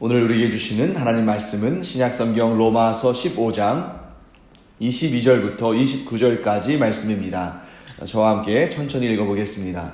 오늘 우리에게 주시는 하나님 말씀은 신약성경 로마서 15장 22절부터 29절까지 말씀입니다. 저와 함께 천천히 읽어보겠습니다.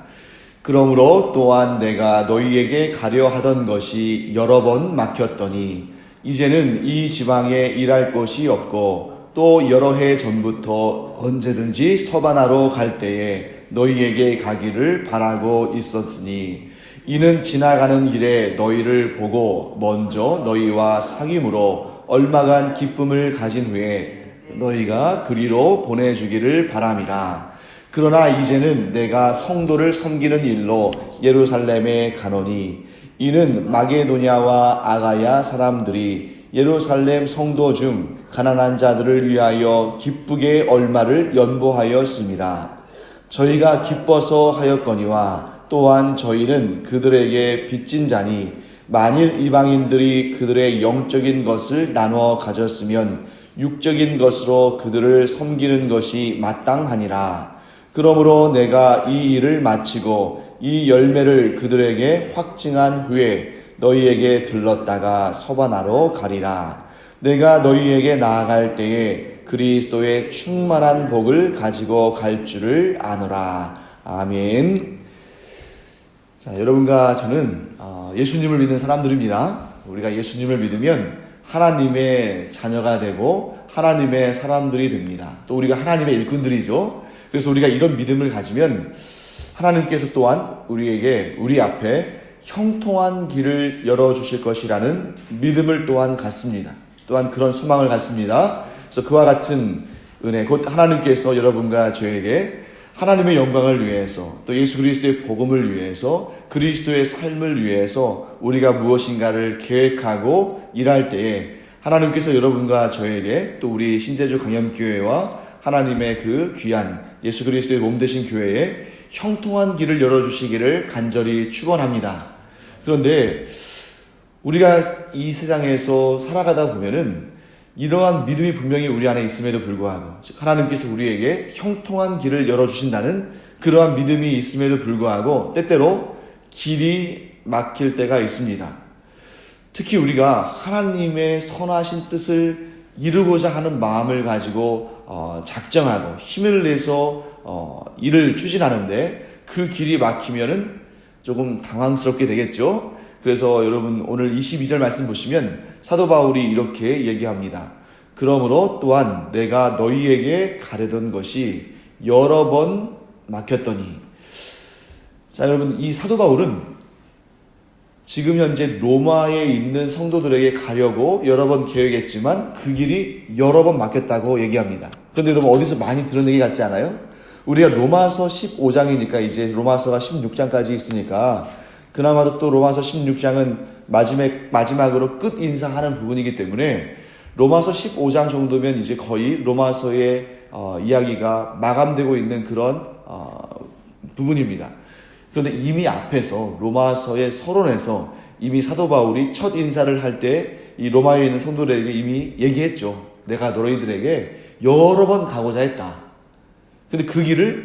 그러므로 또한 내가 너희에게 가려 하던 것이 여러 번 막혔더니 이제는 이 지방에 일할 곳이 없고 또 여러 해 전부터 언제든지 서바나로 갈 때에 너희에게 가기를 바라고 있었으니 이는 지나가는 길에 너희를 보고 먼저 너희와 사귐으로 얼마간 기쁨을 가진 후에 너희가 그리로 보내주기를 바람이라. 그러나 이제는 내가 성도를 섬기는 일로 예루살렘에 가노니 이는 마게도냐와 아가야 사람들이 예루살렘 성도 중 가난한 자들을 위하여 기쁘게 얼마를 연보하였습니다. 저희가 기뻐서 하였거니와 또한 저희는 그들에게 빚진 자니 만일 이방인들이 그들의 영적인 것을 나누어 가졌으면 육적인 것으로 그들을 섬기는 것이 마땅하니라. 그러므로 내가 이 일을 마치고 이 열매를 그들에게 확증한 후에 너희에게 들렀다가 서바나로 가리라. 내가 너희에게 나아갈 때에 그리스도의 충만한 복을 가지고 갈 줄을 아노라. 아멘. 자, 여러분과 저는 예수님을 믿는 사람들입니다. 우리가 예수님을 믿으면 하나님의 자녀가 되고 하나님의 사람들이 됩니다. 또 우리가 하나님의 일꾼들이죠. 그래서 우리가 이런 믿음을 가지면 하나님께서 또한 우리 앞에 형통한 길을 열어주실 것이라는 믿음을 또한 갖습니다. 또한 그런 소망을 갖습니다. 그래서 그와 같은 은혜, 곧 하나님께서 여러분과 저에게 하나님의 영광을 위해서 또 예수 그리스도의 복음을 위해서 그리스도의 삶을 위해서 우리가 무엇인가를 계획하고 일할 때에 하나님께서 여러분과 저에게 또 우리 신제주 강염교회와 하나님의 그 귀한 예수 그리스도의 몸 되신 교회에 형통한 길을 열어주시기를 간절히 축원합니다. 그런데 우리가 이 세상에서 살아가다 보면은 이러한 믿음이 분명히 우리 안에 있음에도 불구하고 하나님께서 우리에게 형통한 길을 열어주신다는 그러한 믿음이 있음에도 불구하고 때때로 길이 막힐 때가 있습니다. 특히 우리가 하나님의 선하신 뜻을 이루고자 하는 마음을 가지고 작정하고 힘을 내서 일을 추진하는데 그 길이 막히면은 조금 당황스럽게 되겠죠. 그래서 여러분 오늘 22절 말씀 보시면 사도 바울이 이렇게 얘기합니다. 그러므로 또한 내가 너희에게 가려던 것이 여러 번 막혔더니. 자, 여러분 이 사도 바울은 지금 현재 로마에 있는 성도들에게 가려고 여러 번 계획했지만 그 길이 여러 번 막혔다고 얘기합니다. 그런데 여러분 어디서 많이 들은 얘기 같지 않아요? 우리가 로마서 15장이니까 이제 로마서가 16장까지 있으니까 그나마도 또 로마서 16장은 마지막으로 끝 인사하는 부분이기 때문에 로마서 15장 정도면 이제 거의 로마서의 이야기가 마감되고 있는 그런 부분입니다. 그런데 이미 앞에서 로마서의 서론에서 이미 사도 바울이 첫 인사를 할 때 이 로마에 있는 성도들에게 이미 얘기했죠. 내가 너희들에게 여러 번 가고자 했다. 근데 그 길이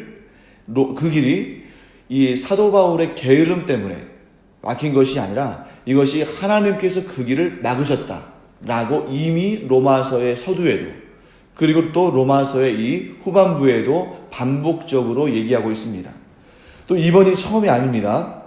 이 사도 바울의 게으름 때문에 막힌 것이 아니라 이것이 하나님께서 그 길을 막으셨다라고 이미 로마서의 서두에도 그리고 또 로마서의 이 후반부에도 반복적으로 얘기하고 있습니다. 또 이번이 처음이 아닙니다.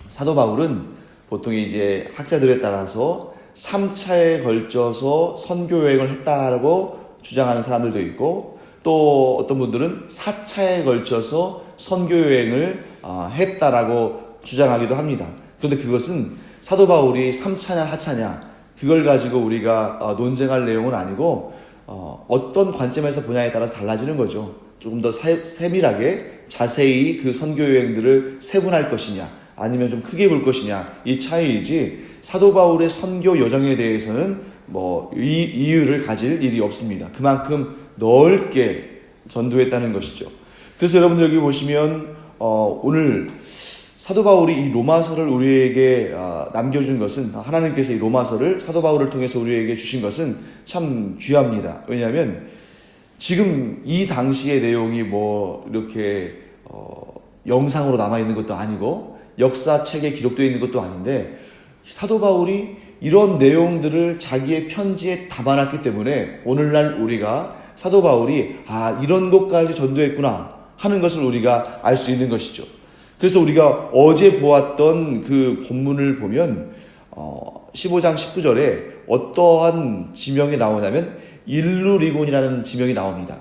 사도 바울은 보통 이제 학자들에 따라서 3차에 걸쳐서 선교 여행을 했다라고 주장하는 사람들도 있고 또 어떤 분들은 4차에 걸쳐서 선교 여행을 했다라고 주장하기도 합니다. 그런데 그것은 사도 바울이 3차냐 4차냐 그걸 가지고 우리가 논쟁할 내용은 아니고 어떤 관점에서 보냐에 따라서 달라지는 거죠. 조금 더 세밀하게 자세히 그 선교 여행들을 세분할 것이냐 아니면 좀 크게 볼 것이냐 이 차이이지 사도 바울의 선교 여정에 대해서는 뭐 이유를 가질 일이 없습니다. 그만큼 넓게 전도했다는 것이죠. 그래서 여러분들 여기 보시면 오늘 사도 바울이 이 로마서를 우리에게 남겨준 것은 하나님께서 이 로마서를 사도 바울을 통해서 우리에게 주신 것은 참 귀합니다. 왜냐하면 지금 이 당시의 내용이 뭐 이렇게 영상으로 남아있는 것도 아니고 역사책에 기록되어 있는 것도 아닌데 사도 바울이 이런 내용들을 자기의 편지에 담아놨기 때문에 오늘날 우리가 사도 바울이 이런 것까지 전도했구나 하는 것을 우리가 알 수 있는 것이죠. 그래서 우리가 어제 보았던 그 본문을 보면 15장 19절에 어떠한 지명이 나오냐면 일루리곤이라는 지명이 나옵니다.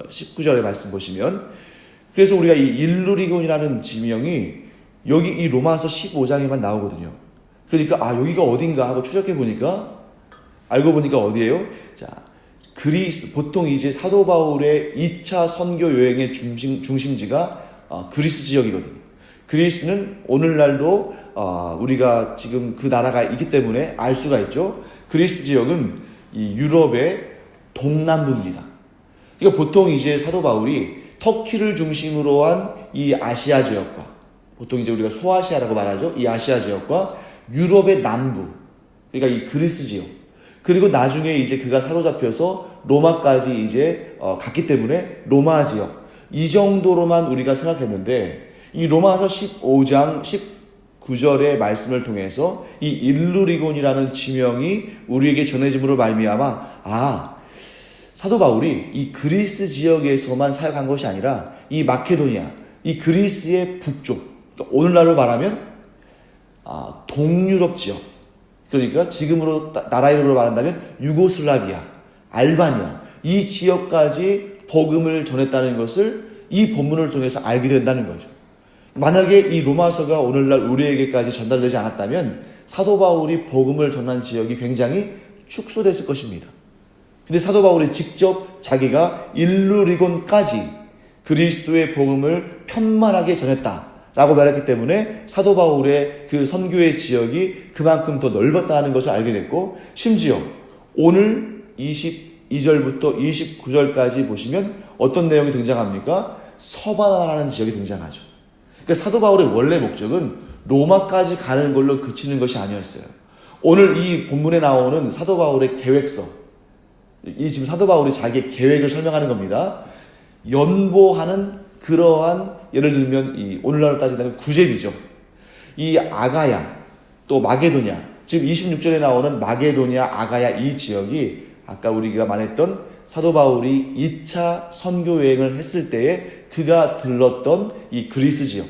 19절의 말씀 보시면, 그래서 우리가 이 일루리곤이라는 지명이 여기 이 로마서 15장에만 나오거든요. 그러니까 여기가 어딘가 하고 추적해 보니까 알고 보니까 어디예요? 자, 그리스, 보통 이제 사도 바울의 2차 선교 여행의 중심지가 그리스 지역이거든요. 그리스는 오늘날도 우리가 지금 그 나라가 있기 때문에 알 수가 있죠. 그리스 지역은 이 유럽의 동남부입니다. 그러니까 보통 이제 사도 바울이 터키를 중심으로 한 이 아시아 지역과, 보통 이제 우리가 소아시아라고 말하죠. 이 아시아 지역과 유럽의 남부, 그러니까 이 그리스 지역, 그리고 나중에 이제 그가 사로잡혀서 로마까지 이제 갔기 때문에 로마 지역, 이 정도로만 우리가 생각했는데, 이 로마서 15장 19절의 말씀을 통해서 이 일루리곤이라는 지명이 우리에게 전해짐으로 말미암아 사도 바울이 이 그리스 지역에서만 사역한 것이 아니라 이 마케도니아, 이 그리스의 북쪽, 그러니까 오늘날로 말하면 동유럽 지역, 그러니까 지금으로 나라 이름으로 말한다면 유고슬라비아, 알바니아, 이 지역까지 복음을 전했다는 것을 이 본문을 통해서 알게 된다는 거죠. 만약에 이 로마서가 오늘날 우리에게까지 전달되지 않았다면 사도 바울이 복음을 전한 지역이 굉장히 축소됐을 것입니다. 근데 사도 바울이 직접 자기가 일루리곤까지 그리스도의 복음을 편만하게 전했다라고 말했기 때문에 사도 바울의 그 선교의 지역이 그만큼 더 넓었다는 것을 알게 됐고, 심지어 오늘 22절부터 29절까지 보시면 어떤 내용이 등장합니까? 서바나라는 지역이 등장하죠. 그러니까 사도 바울의 원래 목적은 로마까지 가는 걸로 그치는 것이 아니었어요. 오늘 이 본문에 나오는 사도 바울의 계획서, 이 지금 사도 바울이 자기의 계획을 설명하는 겁니다. 연보하는 그러한, 예를 들면 이 오늘날로 따지자면 구제비죠. 이 아가야, 또 마게도냐, 지금 26절에 나오는 마게도냐, 아가야 이 지역이 아까 우리가 말했던 사도 바울이 2차 선교 여행을 했을 때에 그가 들렀던 이 그리스 지역,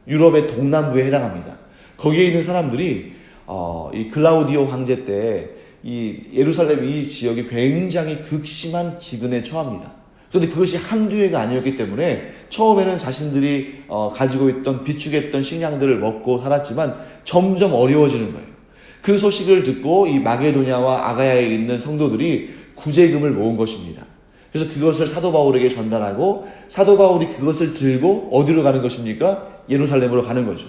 유럽의 동남부에 해당합니다. 거기에 있는 사람들이 이 글라우디오 황제 때 이 예루살렘 이 지역이 굉장히 극심한 기근에 처합니다. 그런데 그것이 한두 해가 아니었기 때문에 처음에는 자신들이 가지고 있던 비축했던 식량들을 먹고 살았지만 점점 어려워지는 거예요. 그 소식을 듣고 이 마게도냐와 아가야에 있는 성도들이 구제금을 모은 것입니다. 그래서 그것을 사도 바울에게 전달하고 사도 바울이 그것을 들고 어디로 가는 것입니까? 예루살렘으로 가는 거죠.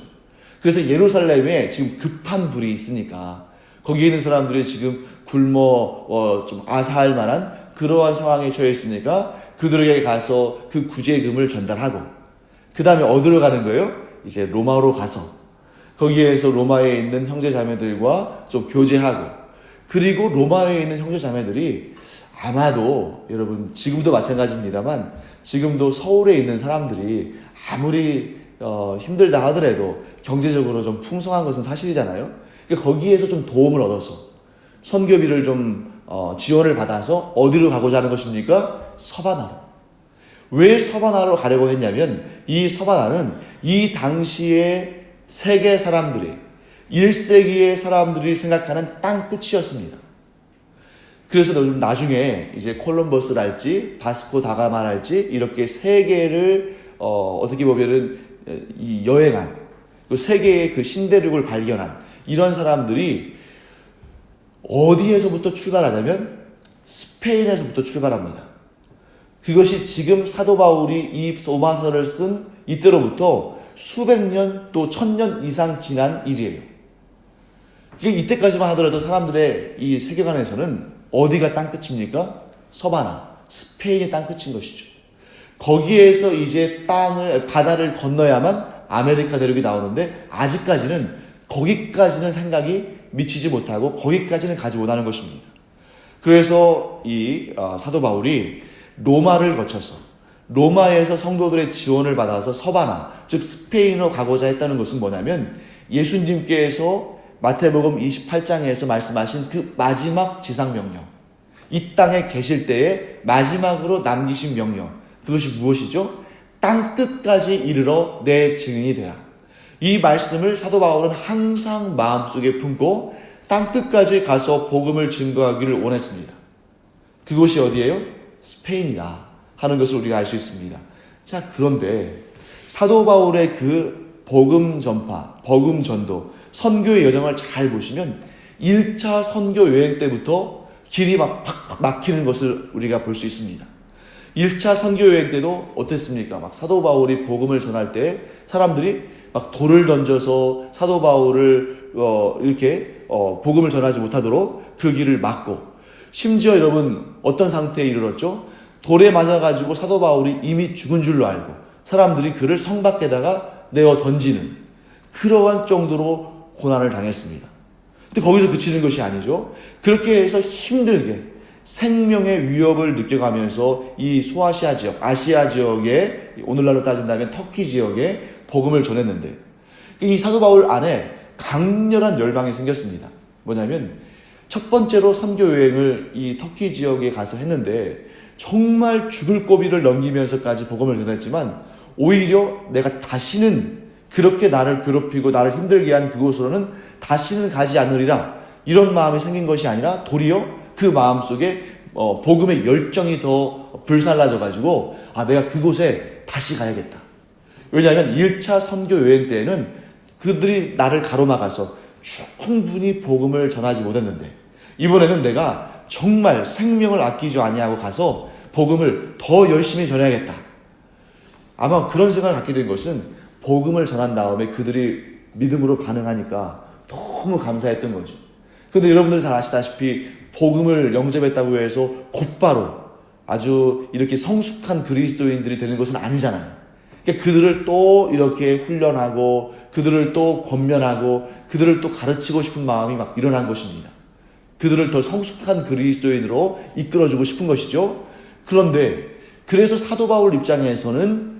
그래서 예루살렘에 지금 급한 불이 있으니까 거기에 있는 사람들이 지금 굶어 좀 아사할 만한 그러한 상황에 처해 있으니까 그들에게 가서 그 구제금을 전달하고, 그 다음에 어디로 가는 거예요? 이제 로마로 가서 거기에서 로마에 있는 형제 자매들과 좀 교제하고, 그리고 로마에 있는 형제 자매들이 아마도 여러분 지금도 마찬가지입니다만 지금도 서울에 있는 사람들이 아무리 힘들다 하더라도 경제적으로 좀 풍성한 것은 사실이잖아요. 그러니까 거기에서 좀 도움을 얻어서 선교비를 좀 지원을 받아서 어디로 가고자 하는 것입니까? 서바나로. 왜 서바나로 가려고 했냐면 이 서바나는 이 당시에 세계 사람들이 1세기의 사람들이 생각하는 땅 끝이었습니다. 그래서 나중에 이제 콜럼버스랄지 바스코 다가마랄지 이렇게 세계를 어떻게 보면은 이 여행한, 그 세계의 그 신대륙을 발견한 이런 사람들이 어디에서부터 출발하냐면 스페인에서부터 출발합니다. 그것이 지금 사도 바울이 이 로마서를 쓴 이때로부터 수백 년 또 1000년 이상 지난 일이에요. 이때까지만 하더라도 사람들의 이 세계관에서는 어디가 땅끝입니까? 서바나, 스페인의 땅끝인 것이죠. 거기에서 이제 바다를 건너야만 아메리카 대륙이 나오는데 아직까지는 거기까지는 생각이 미치지 못하고 거기까지는 가지 못하는 것입니다. 그래서 이 사도 바울이 로마를 거쳐서 로마에서 성도들의 지원을 받아서 서바나, 즉 스페인으로 가고자 했다는 것은 뭐냐면 예수님께서 마태복음 28장에서 말씀하신 그 마지막 지상명령, 이 땅에 계실 때에 마지막으로 남기신 명령, 그것이 무엇이죠? 땅 끝까지 이르러 내 증인이 되라. 이 말씀을 사도 바울은 항상 마음속에 품고 땅 끝까지 가서 복음을 증거하기를 원했습니다. 그곳이 어디예요? 스페인이다 하는 것을 우리가 알 수 있습니다. 자, 그런데 사도 바울의 그 복음 전파, 복음 전도, 선교의 여정을 잘 보시면 1차 선교 여행 때부터 길이 막 막히는 것을 우리가 볼 수 있습니다. 1차 선교 여행 때도 어땠습니까? 막 사도 바울이 복음을 전할 때 사람들이 막 돌을 던져서 사도 바울을 이렇게 복음을 전하지 못하도록 그 길을 막고, 심지어 여러분 어떤 상태에 이르렀죠? 돌에 맞아가지고 사도 바울이 이미 죽은 줄로 알고 사람들이 그를 성 밖에다가 내어 던지는 그러한 정도로 고난을 당했습니다. 근데 거기서 그치는 것이 아니죠. 그렇게 해서 힘들게 생명의 위협을 느껴가면서 이 소아시아 지역, 아시아 지역에, 오늘날로 따진다면 터키 지역에 복음을 전했는데, 이 사도 바울 안에 강렬한 열망이 생겼습니다. 뭐냐면 첫 번째로 선교 여행을 이 터키 지역에 가서 했는데 정말 죽을 고비를 넘기면서까지 복음을 전했지만, 오히려 내가 다시는 그렇게 나를 괴롭히고 나를 힘들게 한 그곳으로는 다시는 가지 않으리라, 이런 마음이 생긴 것이 아니라 도리어 그 마음속에 복음의 열정이 더 불살라져 가지고 내가 그곳에 다시 가야겠다. 왜냐하면 1차 선교 여행 때에는 그들이 나를 가로막아서 충분히 복음을 전하지 못했는데, 이번에는 내가 정말 생명을 아끼지 아니하고 가서 복음을 더 열심히 전해야겠다. 아마 그런 생각을 갖게 된 것은 복음을 전한 다음에 그들이 믿음으로 반응하니까 너무 감사했던 거죠. 그런데 여러분들 잘 아시다시피 복음을 영접했다고 해서 곧바로 아주 이렇게 성숙한 그리스도인들이 되는 것은 아니잖아요. 그러니까 그들을 또 이렇게 훈련하고 그들을 또 권면하고 그들을 또 가르치고 싶은 마음이 막 일어난 것입니다. 그들을 더 성숙한 그리스도인으로 이끌어주고 싶은 것이죠. 그런데 그래서 사도 바울 입장에서는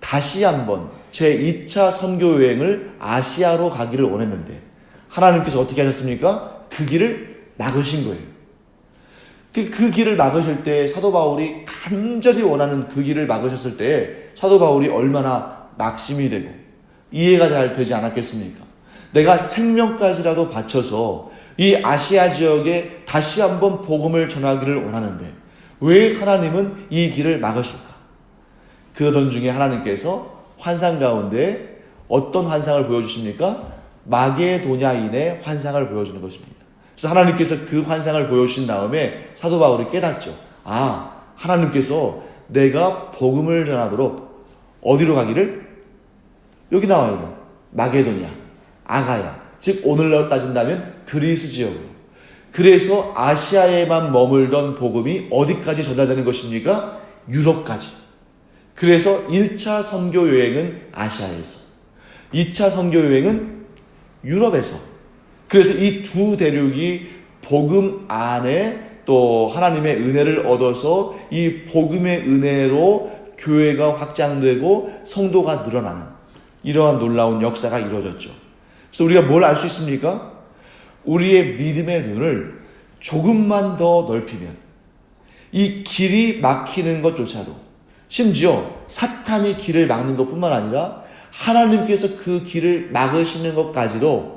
다시 한번 제2차 선교 여행을 아시아로 가기를 원했는데 하나님께서 어떻게 하셨습니까? 그 길을 막으신 거예요. 그 길을 막으실 때 사도 바울이 간절히 원하는 그 길을 막으셨을 때 사도 바울이 얼마나 낙심이 되고 이해가 잘 되지 않았겠습니까? 내가 생명까지라도 바쳐서 이 아시아 지역에 다시 한번 복음을 전하기를 원하는데 왜 하나님은 이 길을 막으실까? 그러던 중에 하나님께서 환상 가운데 어떤 환상을 보여주십니까? 마게도냐인의 환상을 보여주는 것입니다. 그래서 하나님께서 그 환상을 보여주신 다음에 사도 바울이 깨닫죠. 하나님께서 내가 복음을 전하도록 어디로 가기를? 여기 나와요. 마게도냐, 아가야, 즉 오늘날로 따진다면 그리스 지역으로. 그래서 아시아에만 머물던 복음이 어디까지 전달되는 것입니까? 유럽까지. 그래서 1차 선교 여행은 아시아에서, 2차 선교 여행은 유럽에서. 그래서 이 두 대륙이 복음 안에 또 하나님의 은혜를 얻어서 이 복음의 은혜로 교회가 확장되고 성도가 늘어나는 이러한 놀라운 역사가 이루어졌죠. 그래서 우리가 뭘 알 수 있습니까? 우리의 믿음의 눈을 조금만 더 넓히면 이 길이 막히는 것조차도, 심지어 사탄이 길을 막는 것뿐만 아니라 하나님께서 그 길을 막으시는 것까지도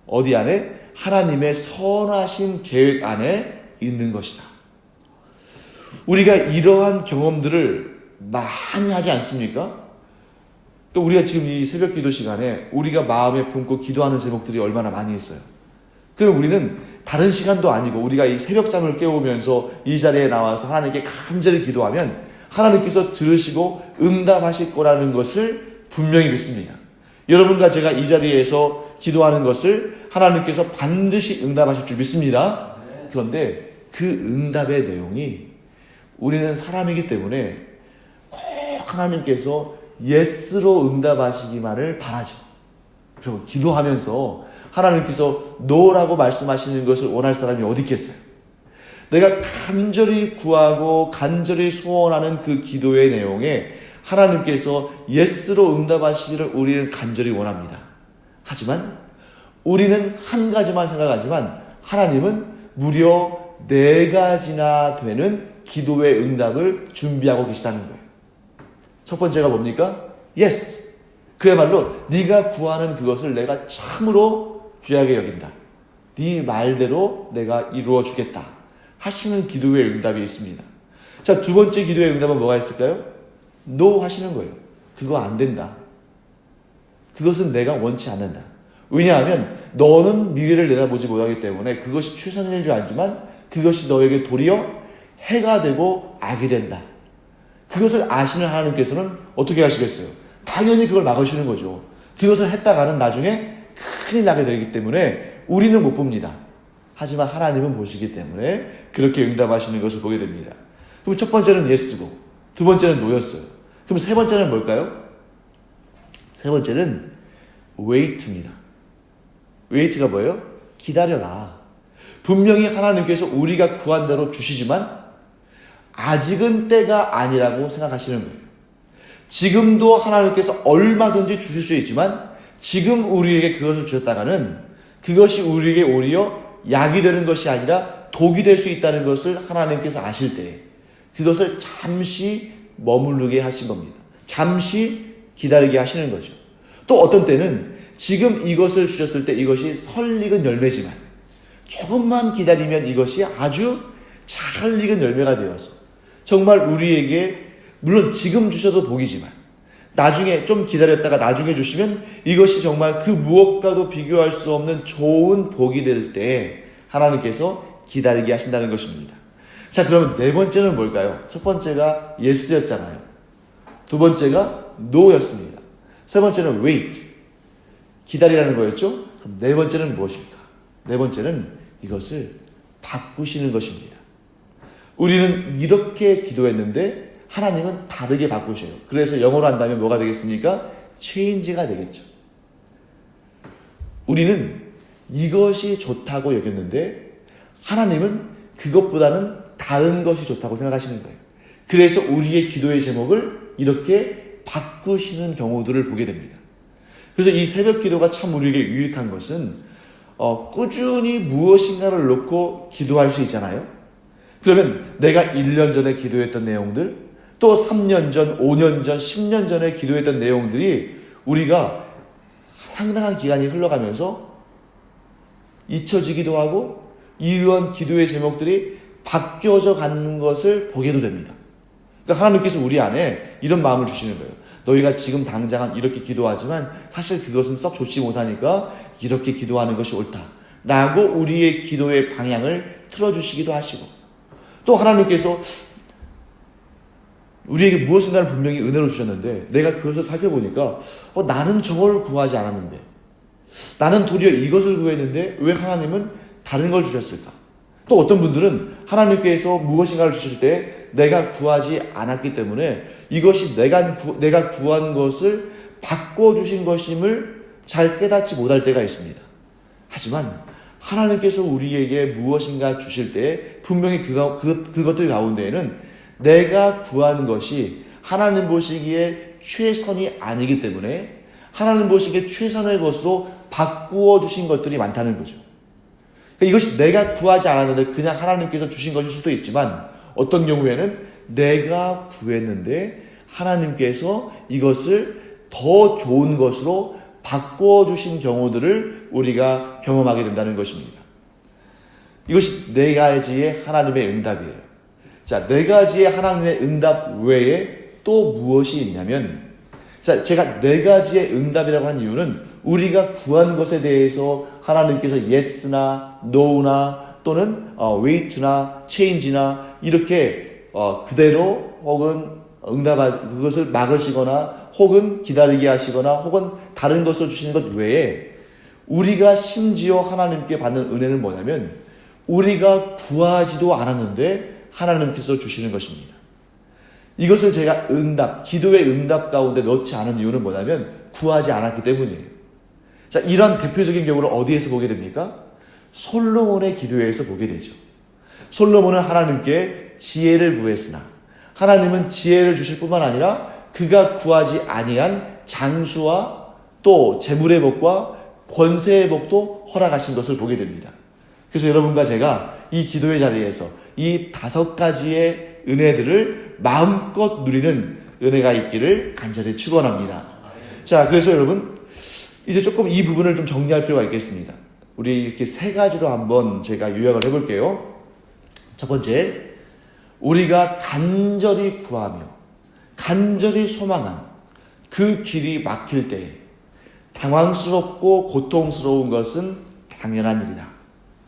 어디 안에? 하나님의 선하신 계획 안에 있는 것이다. 우리가 이러한 경험들을 많이 하지 않습니까? 또 우리가 지금 이 새벽 기도 시간에 우리가 마음에 품고 기도하는 제목들이 얼마나 많이 있어요. 그럼 우리는 다른 시간도 아니고 우리가 이 새벽잠을 깨우면서 이 자리에 나와서 하나님께 간절히 기도하면 하나님께서 들으시고 응답하실 거라는 것을 분명히 믿습니다. 여러분과 제가 이 자리에서 기도하는 것을 하나님께서 반드시 응답하실 줄 믿습니다. 그런데 그 응답의 내용이 우리는 사람이기 때문에 꼭 하나님께서 예스로 응답하시기만을 바라죠. 그리고 기도하면서 하나님께서 노라고 말씀하시는 것을 원할 사람이 어디 있겠어요? 내가 간절히 구하고 간절히 소원하는 그 기도의 내용에 하나님께서 예스로 응답하시기를 우리는 간절히 원합니다. 하지만 우리는 한 가지만 생각하지만 하나님은 무려 4가지나 되는 기도의 응답을 준비하고 계시다는 거예요. 첫 번째가 뭡니까? Yes. 그야말로 네가 구하는 그것을 내가 참으로 귀하게 여긴다. 네 말대로 내가 이루어 주겠다 하시는 기도의 응답이 있습니다. 자, 두 번째 기도의 응답은 뭐가 있을까요? No 하시는 거예요. 그거 안 된다. 그것은 내가 원치 않는다. 왜냐하면 너는 미래를 내다보지 못하기 때문에 그것이 최선일 줄 알지만 그것이 너에게 도리어 해가 되고 악이 된다. 그것을 아시는 하나님께서는 어떻게 하시겠어요? 당연히 그걸 막으시는 거죠. 그것을 했다가는 나중에 큰일 나게 되기 때문에 우리는 못 봅니다. 하지만 하나님은 보시기 때문에 그렇게 응답하시는 것을 보게 됩니다. 그럼 첫 번째는 예스고 두 번째는 노였어요. 그럼 세 번째는 뭘까요? 세 번째는 wait입니다. wait가 뭐예요? 기다려라. 분명히 하나님께서 우리가 구한 대로 주시지만 아직은 때가 아니라고 생각하시는 거예요. 지금도 하나님께서 얼마든지 주실 수 있지만 지금 우리에게 그것을 주셨다가는 그것이 우리에게 오히려 약이 되는 것이 아니라 독이 될 수 있다는 것을 하나님께서 아실 때 그것을 잠시 머무르게 하신 겁니다. 잠시 기다리게 하시는 거죠. 또 어떤 때는 지금 이것을 주셨을 때 이것이 설익은 열매지만 조금만 기다리면 이것이 아주 잘 익은 열매가 되어서 정말 우리에게 물론 지금 주셔도 복이지만 나중에 좀 기다렸다가 나중에 주시면 이것이 정말 그 무엇과도 비교할 수 없는 좋은 복이 될 때 하나님께서 기다리게 하신다는 것입니다. 자, 그러면 네 번째는 뭘까요? 첫 번째가 yes였잖아요. 두 번째가 no였습니다. 세 번째는 wait, 기다리라는 거였죠? 그럼 네 번째는 무엇일까? 네 번째는 이것을 바꾸시는 것입니다. 우리는 이렇게 기도했는데 하나님은 다르게 바꾸셔요. 그래서 영어로 한다면 뭐가 되겠습니까? change가 되겠죠. 우리는 이것이 좋다고 여겼는데 하나님은 그것보다는 다른 것이 좋다고 생각하시는 거예요. 그래서 우리의 기도의 제목을 이렇게 바꾸시는 경우들을 보게 됩니다. 그래서 이 새벽 기도가 참 우리에게 유익한 것은 꾸준히 무엇인가를 놓고 기도할 수 있잖아요. 그러면 내가 1년 전에 기도했던 내용들, 또 3년 전, 5년 전, 10년 전에 기도했던 내용들이 우리가 상당한 기간이 흘러가면서 잊혀지기도 하고 이러한 기도의 제목들이 바뀌어져 가는 것을 보게도 됩니다. 그러니까 하나님께서 우리 안에 이런 마음을 주시는 거예요. 너희가 지금 당장은 이렇게 기도하지만 사실 그것은 썩 좋지 못하니까 이렇게 기도하는 것이 옳다 라고 우리의 기도의 방향을 틀어주시기도 하시고, 또 하나님께서 우리에게 무엇인가를 분명히 은혜로 주셨는데 내가 그것을 살펴보니까 나는 저걸 구하지 않았는데, 나는 도리어 이것을 구했는데 왜 하나님은 다른 걸 주셨을까? 또 어떤 분들은 하나님께서 무엇인가를 주실 때 내가 구하지 않았기 때문에 이것이 내가 구한 것을 바꿔주신 것임을 잘 깨닫지 못할 때가 있습니다. 하지만 하나님께서 우리에게 무엇인가 주실 때 분명히 그것들 가운데에는 내가 구한 것이 하나님 보시기에 최선이 아니기 때문에 하나님 보시기에 최선의 것으로 바꾸어 주신 것들이 많다는 거죠. 이것이 내가 구하지 않았는데 그냥 하나님께서 주신 것일 수도 있지만 어떤 경우에는 내가 구했는데 하나님께서 이것을 더 좋은 것으로 바꾸어 주신 경우들을 우리가 경험하게 된다는 것입니다. 이것이 네 가지의 하나님의 응답이에요. 자, 네 가지의 하나님의 응답 외에 또 무엇이 있냐면, 자, 제가 네 가지의 응답이라고 한 이유는 우리가 구한 것에 대해서 하나님께서 yes나 no나 또는 wait나 change나 이렇게 그대로 혹은 그것을 막으시거나 혹은 기다리게 하시거나 혹은 다른 것을 주시는 것 외에 우리가 심지어 하나님께 받는 은혜는 뭐냐면 우리가 구하지도 않았는데 하나님께서 주시는 것입니다. 이것을 제가 기도의 응답 가운데 넣지 않은 이유는 뭐냐면 구하지 않았기 때문이에요. 자, 이런 대표적인 경우를 어디에서 보게 됩니까? 솔로몬의 기도에서 보게 되죠. 솔로몬은 하나님께 지혜를 구했으나 하나님은 지혜를 주실 뿐만 아니라 그가 구하지 아니한 장수와 또 재물의 복과 권세의 복도 허락하신 것을 보게 됩니다. 그래서 여러분과 제가 이 기도의 자리에서 이 5가지의 은혜들을 마음껏 누리는 은혜가 있기를 간절히 축원합니다. 자, 그래서 여러분 이제 조금 이 부분을 좀 정리할 필요가 있겠습니다. 우리 이렇게 3가지로 한번 제가 요약을 해볼게요. 첫 번째, 우리가 간절히 구하며 간절히 소망한 그 길이 막힐 때에 당황스럽고 고통스러운 것은 당연한 일이다.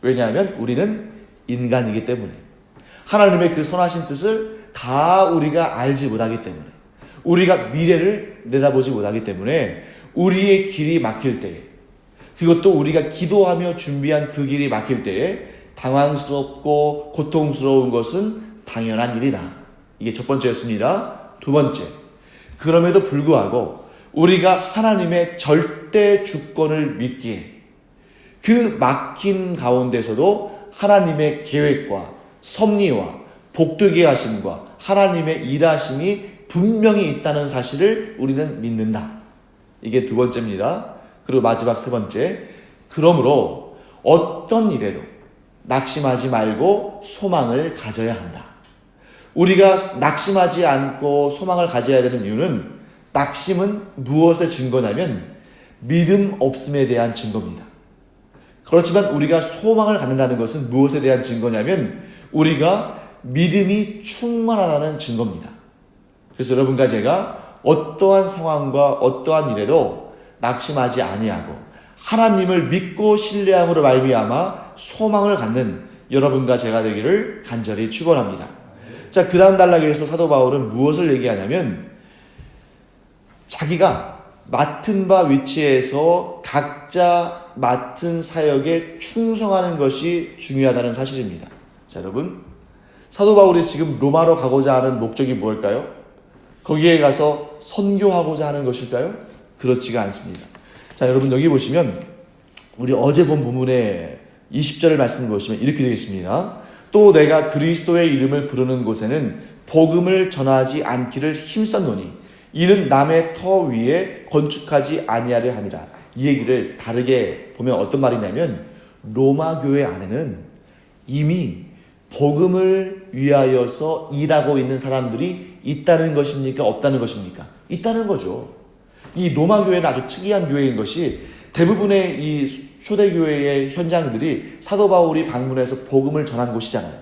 왜냐하면 우리는 인간이기 때문에 하나님의 그 선하신 뜻을 다 우리가 알지 못하기 때문에 우리가 미래를 내다보지 못하기 때문에 우리의 길이 막힐 때에 그것도 우리가 기도하며 준비한 그 길이 막힐 때에 당황스럽고 고통스러운 것은 당연한 일이다. 이게 첫 번째였습니다. 두 번째, 그럼에도 불구하고 우리가 하나님의 절대 주권을 믿기에 그 막힌 가운데서도 하나님의 계획과 섭리와 복되게 하심과 하나님의 일하심이 분명히 있다는 사실을 우리는 믿는다. 이게 두 번째입니다. 그리고 마지막 세 번째, 그러므로 어떤 일에도 낙심하지 말고 소망을 가져야 한다. 우리가 낙심하지 않고 소망을 가져야 되는 이유는 낙심은 무엇의 증거냐면 믿음 없음에 대한 증거입니다. 그렇지만 우리가 소망을 갖는다는 것은 무엇에 대한 증거냐면 우리가 믿음이 충만하다는 증거입니다. 그래서 여러분과 제가 어떠한 상황과 어떠한 일에도 낙심하지 아니하고 하나님을 믿고 신뢰함으로 말미암아 소망을 갖는 여러분과 제가 되기를 간절히 축원합니다. 자, 그 다음 단락에서 사도 바울은 무엇을 얘기하냐면 자기가 맡은 바 위치에서 각자 맡은 사역에 충성하는 것이 중요하다는 사실입니다. 자, 여러분, 사도 바울이 지금 로마로 가고자 하는 목적이 뭘까요? 거기에 가서 선교하고자 하는 것일까요? 그렇지가 않습니다. 자, 여러분 여기 보시면 우리 어제 본 본문의 20절을 말씀을 보시면 이렇게 되겠습니다. 또 내가 그리스도의 이름을 부르는 곳에는 복음을 전하지 않기를 힘썼노니 이는 남의 터 위에 건축하지 아니하려 함이라. 이 얘기를 다르게 보면 어떤 말이냐면 로마 교회 안에는 이미 복음을 위하여서 일하고 있는 사람들이 있다는 것입니까? 없다는 것입니까? 있다는 거죠. 이 로마 교회는 아주 특이한 교회인 것이 대부분의 이 초대교회의 현장들이 사도 바울이 방문해서 복음을 전한 곳이잖아요.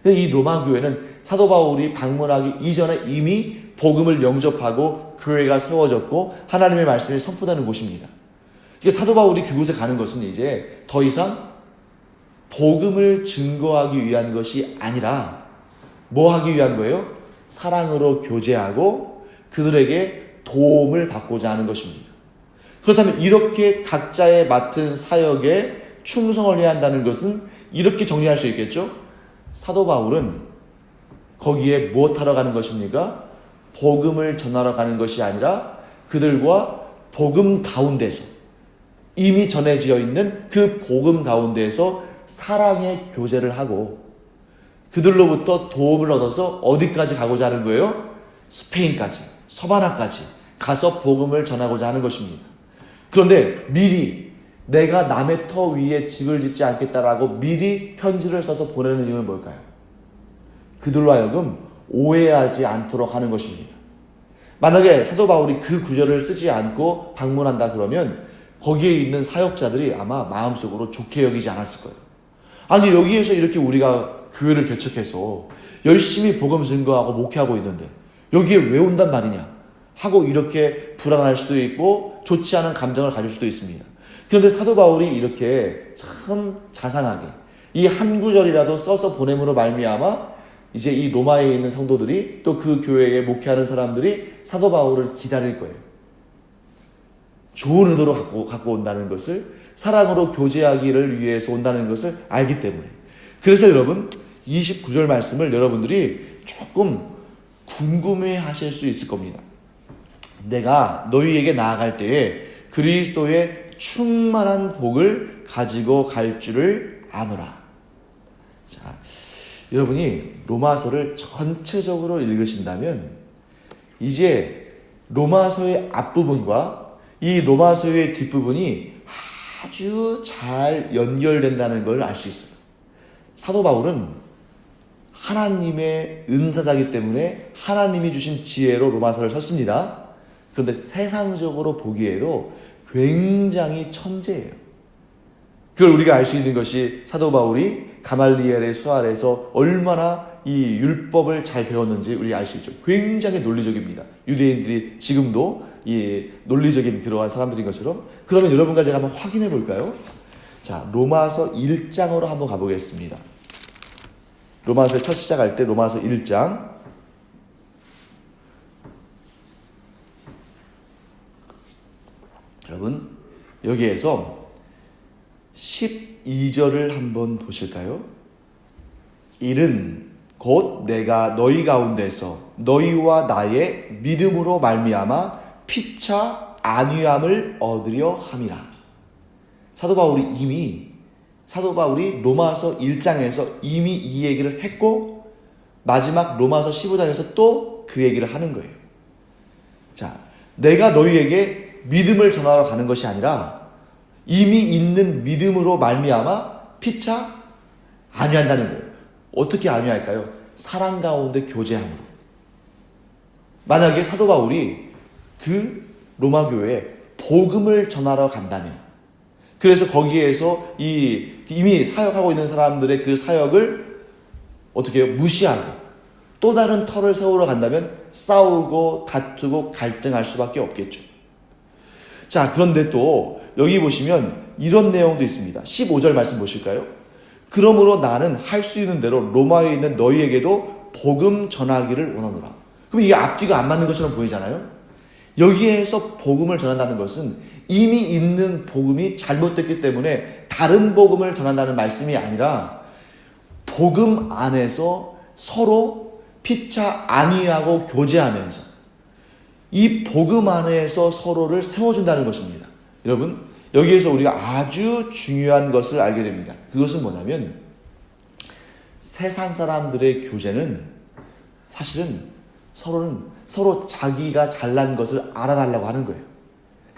이 로마 교회는 사도 바울이 방문하기 이전에 이미 복음을 영접하고 교회가 세워졌고 하나님의 말씀이 선포되는 곳입니다. 사도 바울이 그곳에 가는 것은 이제 더 이상 복음을 증거하기 위한 것이 아니라 뭐 하기 위한 거예요? 사랑으로 교제하고 그들에게 도움을 받고자 하는 것입니다. 그렇다면 이렇게 각자의 맡은 사역에 충성을 해야 한다는 것은 이렇게 정리할 수 있겠죠? 사도 바울은 거기에 무엇하러 가는 것입니까? 복음을 전하러 가는 것이 아니라 그들과 복음 가운데서 이미 전해져 있는 그 복음 가운데에서 사랑의 교제를 하고 그들로부터 도움을 얻어서 어디까지 가고자 하는 거예요? 스페인까지, 서바나까지 가서 복음을 전하고자 하는 것입니다. 그런데 미리 내가 남의 터 위에 집을 짓지 않겠다라고 미리 편지를 써서 보내는 이유는 뭘까요? 그들로 하여금 오해하지 않도록 하는 것입니다. 만약에 사도 바울이 그 구절을 쓰지 않고 방문한다 그러면 거기에 있는 사역자들이 아마 마음속으로 좋게 여기지 않았을 거예요. 아니 여기에서 이렇게 우리가 교회를 개척해서 열심히 복음 증거하고 목회하고 있는데 여기에 왜 온단 말이냐 하고 이렇게 불안할 수도 있고 좋지 않은 감정을 가질 수도 있습니다. 그런데 사도 바울이 이렇게 참 자상하게 이 한 구절이라도 써서 보냄으로 말미암아 이제 이 로마에 있는 성도들이 또 그 교회에 목회하는 사람들이 사도 바울을 기다릴 거예요. 좋은 의도로 갖고 온다는 것을 사랑으로 교제하기를 위해서 온다는 것을 알기 때문에. 그래서 여러분 29절 말씀을 여러분들이 조금 궁금해 하실 수 있을 겁니다. 내가 너희에게 나아갈 때에 그리스도의 충만한 복을 가지고 갈 줄을 아노라. 자, 여러분이 로마서를 전체적으로 읽으신다면 이제 로마서의 앞부분과 이 로마서의 뒷부분이 아주 잘 연결된다는 걸 알 수 있어요. 사도 바울은 하나님의 은사자이기 때문에 하나님이 주신 지혜로 로마서를 썼습니다. 그런데 세상적으로 보기에도 굉장히 천재예요. 그걸 우리가 알 수 있는 것이 사도 바울이 가말리엘의 수 아래에서 얼마나 이 율법을 잘 배웠는지 우리 알 수 있죠. 굉장히 논리적입니다. 유대인들이 지금도 이 논리적인 그러한 사람들인 것처럼. 그러면 여러분과 제가 한번 확인해 볼까요? 자, 로마서 1장으로 한번 가보겠습니다. 로마서의 첫 시작할 때 로마서 1장 여러분 여기에서 12절을 한번 보실까요? 이는 곧 내가 너희 가운데서 너희와 나의 믿음으로 말미암아 피차 안위함을 얻으려 함이라. 사도 바울이 로마서 1장에서 이미 이 얘기를 했고 마지막 로마서 15장에서 또 그 얘기를 하는 거예요. 자, 내가 너희에게 믿음을 전하러 가는 것이 아니라 이미 있는 믿음으로 말미암아 피차 안위한다는 거예요. 어떻게 안위할까요? 사랑 가운데 교제함으로. 만약에 사도 바울이 그 로마 교회에 복음을 전하러 간다면, 그래서 거기에서 이미 사역하고 있는 사람들의 그 사역을 어떻게 해요? 무시하고 또 다른 터를 세우러 간다면 싸우고 다투고 갈등할 수밖에 없겠죠. 자, 그런데 또 여기 보시면 이런 내용도 있습니다. 15절 말씀 보실까요? 그러므로 나는 할 수 있는 대로 로마에 있는 너희에게도 복음 전하기를 원하노라. 그럼 이게 앞뒤가 안 맞는 것처럼 보이잖아요. 여기에서 복음을 전한다는 것은 이미 있는 복음이 잘못됐기 때문에 다른 복음을 전한다는 말씀이 아니라 복음 안에서 서로 피차 안위하고 교제하면서 이 복음 안에서 서로를 세워준다는 것입니다. 여러분, 여기에서 우리가 아주 중요한 것을 알게 됩니다. 그것은 뭐냐면 세상 사람들의 교제는 사실은 서로 자기가 잘난 것을 알아달라고 하는 거예요.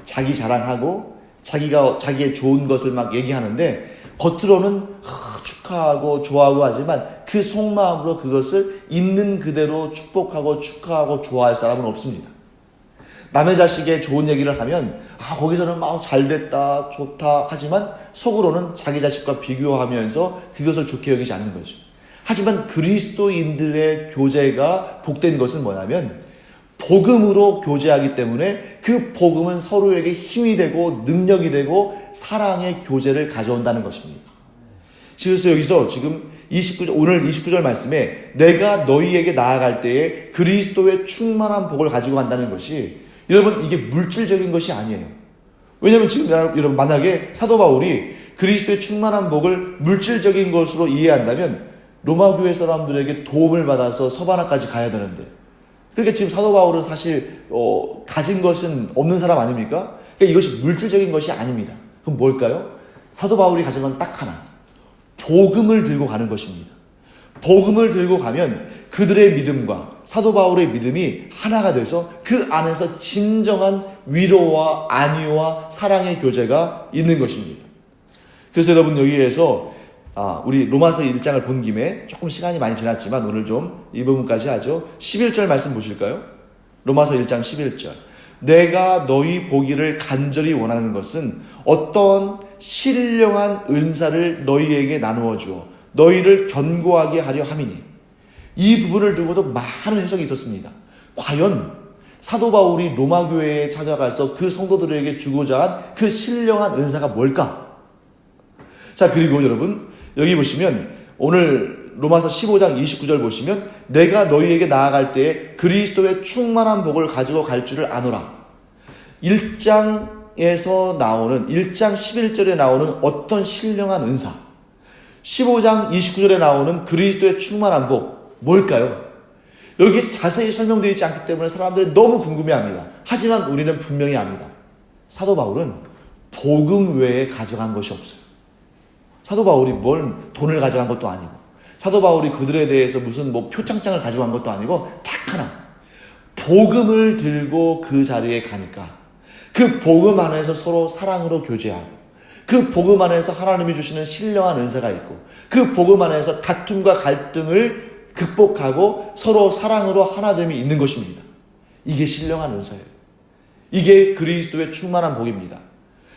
자기 자랑하고 자기의 좋은 것을 막 얘기하는데 겉으로는 축하하고 좋아하고 하지만 그 속마음으로 그것을 있는 그대로 축복하고 축하하고 좋아할 사람은 없습니다. 남의 자식의 좋은 얘기를 하면 거기서는 막 잘됐다 좋다 하지만 속으로는 자기 자식과 비교하면서 그것을 좋게 여기지 않는 거죠. 하지만 그리스도인들의 교제가 복된 것은 뭐냐면 복음으로 교제하기 때문에 그 복음은 서로에게 힘이 되고 능력이 되고 사랑의 교제를 가져온다는 것입니다. 그래서 여기서 지금 오늘 29절 말씀에 내가 너희에게 나아갈 때에 그리스도의 충만한 복을 가지고 간다는 것이, 여러분, 이게 물질적인 것이 아니에요. 왜냐하면 지금 여러분 만약에 사도 바울이 그리스도의 충만한 복을 물질적인 것으로 이해한다면 로마 교회 사람들에게 도움을 받아서 서바나까지 가야 되는데, 그러니까 지금 사도 바울은 사실 가진 것은 없는 사람 아닙니까? 그러니까 이것이 물질적인 것이 아닙니다. 그럼 뭘까요? 사도 바울이 가진 건 딱 하나, 복음을 들고 가는 것입니다. 복음을 들고 가면 그들의 믿음과 사도 바울의 믿음이 하나가 돼서 그 안에서 진정한 위로와 안위와 사랑의 교제가 있는 것입니다. 그래서 여러분 여기에서 우리 로마서 1장을 본 김에 조금 시간이 많이 지났지만 오늘 좀 이 부분까지 하죠. 11절 말씀 보실까요? 로마서 1장 11절. 내가 너희 보기를 간절히 원하는 것은 어떤 신령한 은사를 너희에게 나누어 주어 너희를 견고하게 하려 함이니. 이 부분을 두고도 많은 해석이 있었습니다. 과연 사도 바울이 로마 교회에 찾아가서 그 성도들에게 주고자 한 그 신령한 은사가 뭘까? 자, 그리고 여러분 여기 보시면 오늘 로마서 15장 29절 보시면 내가 너희에게 나아갈 때에 그리스도의 충만한 복을 가지고 갈 줄을 아노라. 1장에서 나오는 1장 11절에 나오는 어떤 신령한 은사, 15장 29절에 나오는 그리스도의 충만한 복 뭘까요? 여기 자세히 설명되어 있지 않기 때문에 사람들이 너무 궁금해합니다. 하지만 우리는 분명히 압니다. 사도 바울은 복음 외에 가져간 것이 없어요. 사도 바울이 돈을 가져간 것도 아니고, 사도 바울이 그들에 대해서 무슨 표창장을 가져간 것도 아니고, 딱 하나, 복음을 들고 그 자리에 가니까 그 복음 안에서 서로 사랑으로 교제하고 그 복음 안에서 하나님이 주시는 신령한 은사가 있고 그 복음 안에서 다툼과 갈등을 극복하고 서로 사랑으로 하나됨이 있는 것입니다. 이게 신령한 은사예요. 이게 그리스도의 충만한 복입니다.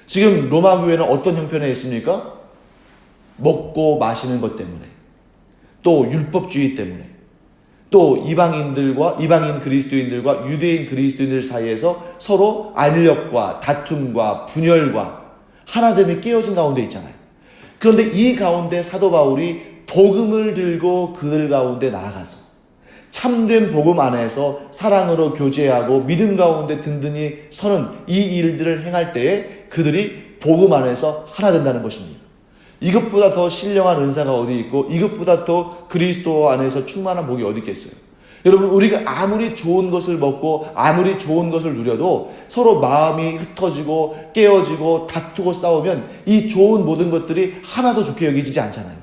지금 로마 교회는 어떤 형편에 있습니까? 먹고 마시는 것 때문에, 또 율법주의 때문에, 또 이방인 그리스도인들과 유대인 그리스도인들 사이에서 서로 알력과 다툼과 분열과 하나됨이 깨어진 가운데 있잖아요. 그런데 이 가운데 사도 바울이 복음을 들고 그들 가운데 나아가서 참된 복음 안에서 사랑으로 교제하고 믿음 가운데 든든히 서는 이 일들을 행할 때에 그들이 복음 안에서 하나 된다는 것입니다. 이것보다 더 신령한 은사가 어디 있고 이것보다 더 그리스도 안에서 충만한 복이 어디 있겠어요? 여러분, 우리가 아무리 좋은 것을 먹고 아무리 좋은 것을 누려도 서로 마음이 흩어지고 깨어지고 다투고 싸우면 이 좋은 모든 것들이 하나도 좋게 여기지지 않잖아요.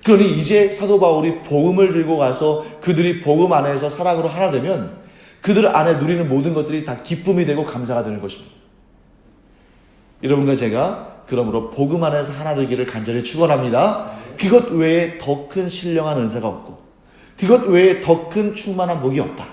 그러니 이제 사도 바울이 복음을 들고 가서 그들이 복음 안에서 사랑으로 하나 되면 그들 안에 누리는 모든 것들이 다 기쁨이 되고 감사가 되는 것입니다. 여러분과 제가 그러므로 복음 안에서 하나 되기를 간절히 축원합니다. 그것 외에 더 큰 신령한 은사가 없고 그것 외에 더 큰 충만한 복이 없다.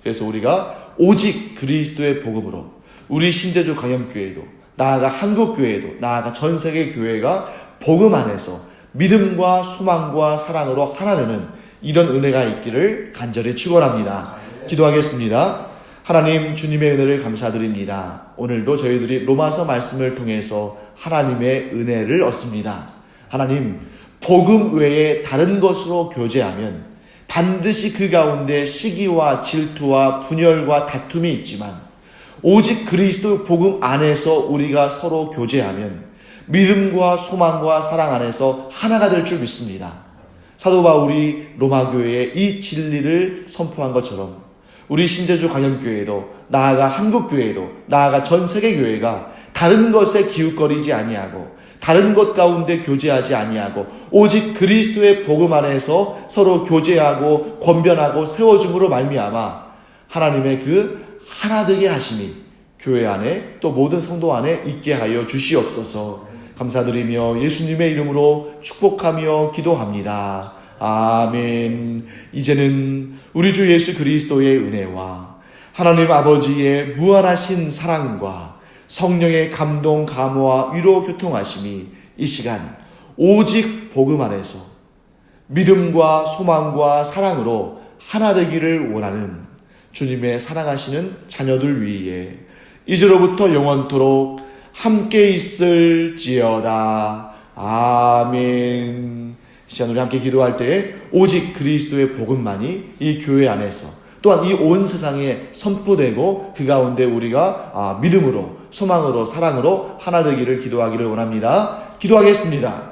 그래서 우리가 오직 그리스도의 복음으로 우리 신제주 강염교회도 나아가 한국교회도 나아가 전세계 교회가 복음 안에서 믿음과 소망과 사랑으로 하나 되는 이런 은혜가 있기를 간절히 축원합니다. 기도하겠습니다. 하나님, 주님의 은혜를 감사드립니다. 오늘도 저희들이 로마서 말씀을 통해서 하나님의 은혜를 얻습니다. 하나님, 복음 외에 다른 것으로 교제하면 반드시 그 가운데 시기와 질투와 분열과 다툼이 있지만 오직 그리스도 복음 안에서 우리가 서로 교제하면 믿음과 소망과 사랑 안에서 하나가 될 줄 믿습니다. 사도 바울이 로마 교회에 이 진리를 선포한 것처럼 우리 신제주 강염교회도 나아가 한국교회도 나아가 전 세계교회가 다른 것에 기웃거리지 아니하고 다른 것 가운데 교제하지 아니하고 오직 그리스도의 복음 안에서 서로 교제하고 권변하고 세워줌으로 말미암아 하나님의 그 하나 되게 하심이 교회 안에 또 모든 성도 안에 있게 하여 주시옵소서. 감사드리며 예수님의 이름으로 축복하며 기도합니다. 아멘. 이제는 우리 주 예수 그리스도의 은혜와 하나님 아버지의 무한하신 사랑과 성령의 감동, 감화와 위로 교통하심이 이 시간 오직 복음 안에서 믿음과 소망과 사랑으로 하나 되기를 원하는 주님의 사랑하시는 자녀들 위에 이제로부터 영원토록 함께 있을지어다. 아멘. 시간 우리 함께 기도할 때 오직 그리스도의 복음만이 이 교회 안에서 또한 이 온 세상에 선포되고 그 가운데 우리가 믿음으로 소망으로 사랑으로 하나 되기를 기도하기를 원합니다. 기도하겠습니다.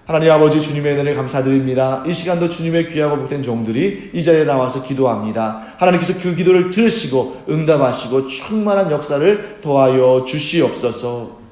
하나님 아버지, 주님의 은혜를 감사드립니다. 이 시간도 주님의 귀하고 복된 종들이 이 자리에 나와서 기도합니다. 하나님께서 그 기도를 들으시고 응답하시고 충만한 역사를 더하여 주시옵소서.